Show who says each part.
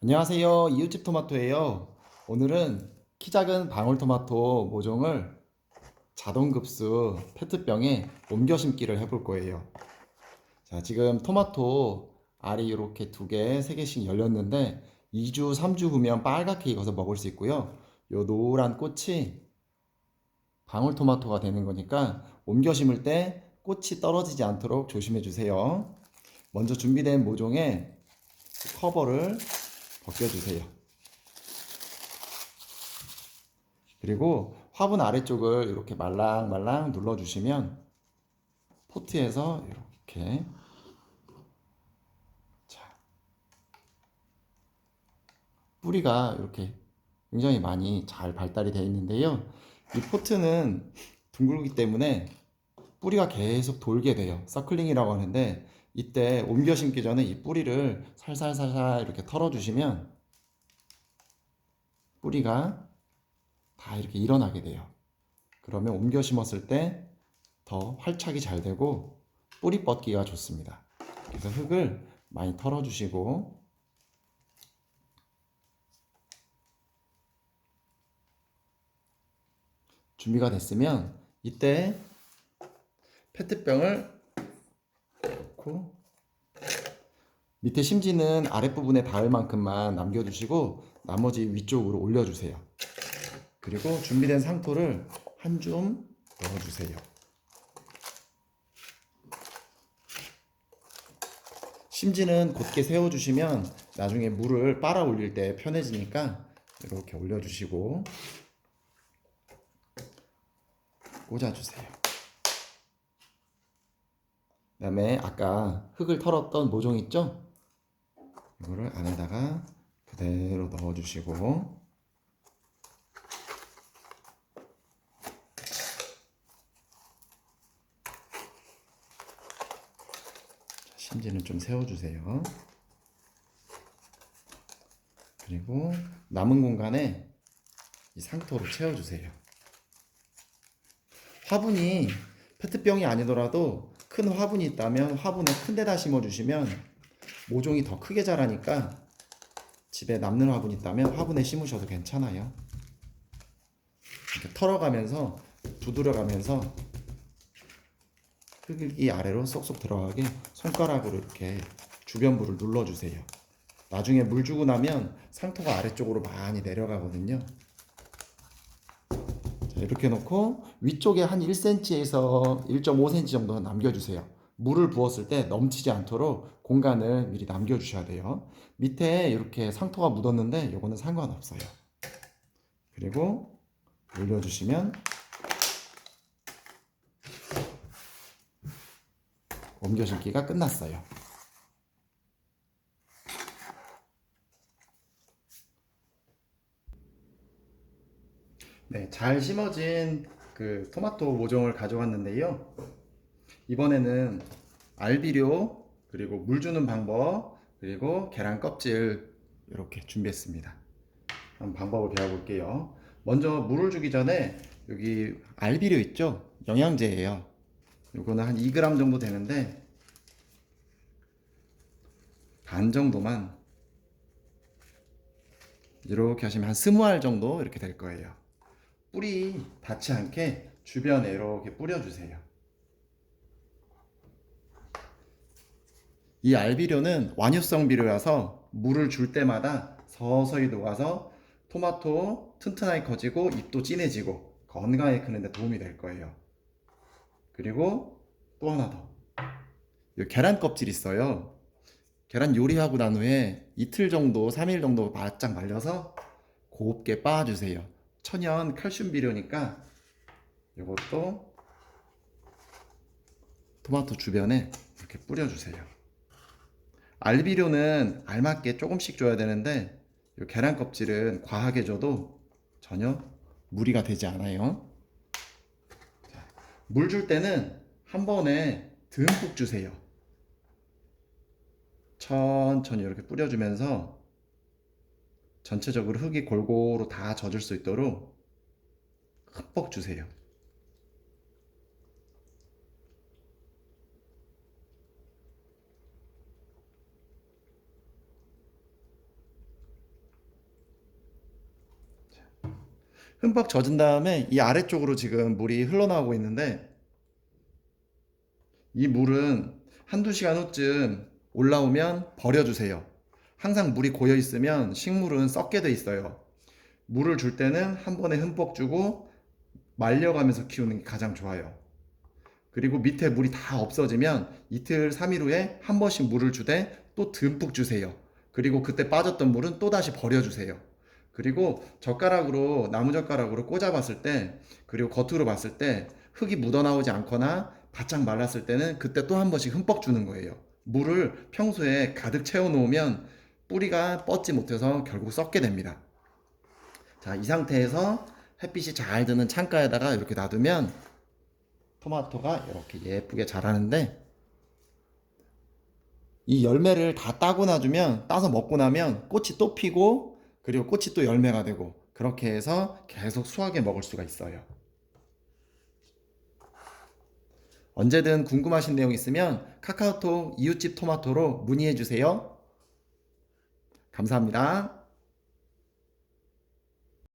Speaker 1: 안녕하세요. 이웃집 토마토예요. 오늘은 키 작은 방울토마토 모종을 자동급수 페트병에 옮겨 심기를 해볼 거예요. 자, 지금 토마토 알이 이렇게 두 개, 세 개씩 열렸는데 2주, 3주 후면 빨갛게 익어서 먹을 수 있고요. 요 노란 꽃이 방울토마토가 되는 거니까 옮겨 심을 때 꽃이 떨어지지 않도록 조심해 주세요. 먼저 준비된 모종에 커버를 벗겨주세요. 그리고 화분 아래쪽을 이렇게 말랑말랑 눌러주시면 포트에서 이렇게 자, 뿌리가 이렇게 굉장히 많이 잘 발달이 되어 있는데요. 이 포트는 둥글기 때문에 뿌리가 계속 돌게 돼요. 서클링이라고 하는데 이때 옮겨 심기 전에 이 뿌리를 살살살살 이렇게 털어주시면 뿌리가 다 이렇게 일어나게 돼요. 그러면 옮겨 심었을 때 더 활착이 잘 되고 뿌리 뻗기가 좋습니다. 그래서 흙을 많이 털어주시고 준비가 됐으면 이때 페트병을 넣고 밑에 심지는 아랫부분에 닿을 만큼만 남겨주시고 나머지 위쪽으로 올려주세요. 그리고 준비된 상토를 한 줌 넣어주세요. 심지는 곧게 세워주시면 나중에 물을 빨아 올릴 때 편해지니까 이렇게 올려주시고 꽂아주세요. 그 다음에 아까 흙을 털었던 모종 있죠? 이거를 안에다가 그대로 넣어주시고 심지는 좀 세워주세요. 그리고 남은 공간에 이 상토로 채워주세요. 화분이 페트병이 아니더라도 큰 화분이 있다면 화분에 큰 데다 심어주시면 모종이 더 크게 자라니까 집에 남는 화분이 있다면 화분에 심으셔도 괜찮아요. 이렇게 털어가면서 두드려가면서 흙이 아래로 쏙쏙 들어가게 손가락으로 이렇게 주변부를 눌러주세요. 나중에 물 주고 나면 상토가 아래쪽으로 많이 내려가거든요. 자, 이렇게 놓고 위쪽에 한 1cm에서 1.5cm 정도 남겨주세요. 물을 부었을 때 넘치지 않도록 공간을 미리 남겨주셔야 돼요. 밑에 이렇게 상토가 묻었는데 이거는 상관없어요. 그리고 올려주시면 옮겨 심기가 끝났어요. 네, 잘 심어진 그 토마토 모종을 가져왔는데요. 이번에는 알비료, 그리고 물 주는 방법, 그리고 계란 껍질 이렇게 준비했습니다. 한번 방법을 배워볼게요. 먼저 물을 주기 전에 여기 알비료 있죠? 영양제예요. 이거는 한 2g 정도 되는데 반 정도만 이렇게 하시면 한 20알 정도 이렇게 될 거예요. 뿌리 닿지 않게 주변에 이렇게 뿌려주세요. 이 알비료는 완효성 비료라서 물을 줄 때마다 서서히 녹아서 토마토 튼튼하게 커지고 잎도 진해지고 건강하게 크는데 도움이 될 거예요. 그리고 또 하나 더. 이 계란 껍질 있어요. 계란 요리하고 난 후에 이틀 정도, 3일 정도 바짝 말려서 곱게 빻아주세요. 천연 칼슘 비료니까 이것도 토마토 주변에 이렇게 뿌려주세요. 알비료는 알맞게 조금씩 줘야 되는데 이 계란 껍질은 과하게 줘도 전혀 무리가 되지 않아요. 물 줄 때는 한 번에 듬뿍 주세요. 천천히 이렇게 뿌려주면서 전체적으로 흙이 골고루 다 젖을 수 있도록 흠뻑 주세요. 흠뻑 젖은 다음에 이 아래쪽으로 지금 물이 흘러나오고 있는데, 이 물은 한두 시간 후쯤 올라오면 버려주세요. 항상 물이 고여 있으면 식물은 썩게 돼 있어요. 물을 줄 때는 한 번에 흠뻑 주고 말려가면서 키우는 게 가장 좋아요. 그리고 밑에 물이 다 없어지면 이틀 3일 후에 한 번씩 물을 주되 또 듬뿍 주세요. 그리고 그때 빠졌던 물은 또 다시 버려주세요. 그리고 젓가락으로, 나무젓가락으로 꽂아봤을 때, 그리고 겉으로 봤을 때 흙이 묻어나오지 않거나 바짝 말랐을 때는 그때 또 한 번씩 흠뻑 주는 거예요. 물을 평소에 가득 채워놓으면 뿌리가 뻗지 못해서 결국 썩게 됩니다. 자, 이 상태에서 햇빛이 잘 드는 창가에다가 이렇게 놔두면 토마토가 이렇게 예쁘게 자라는데, 이 열매를 다 따고 놔주면, 따서 먹고 나면 꽃이 또 피고, 그리고 꽃이 또 열매가 되고, 그렇게 해서 계속 수확해 먹을 수가 있어요. 언제든 궁금하신 내용 있으면 카카오톡 이웃집 토마토로 문의해 주세요. 감사합니다.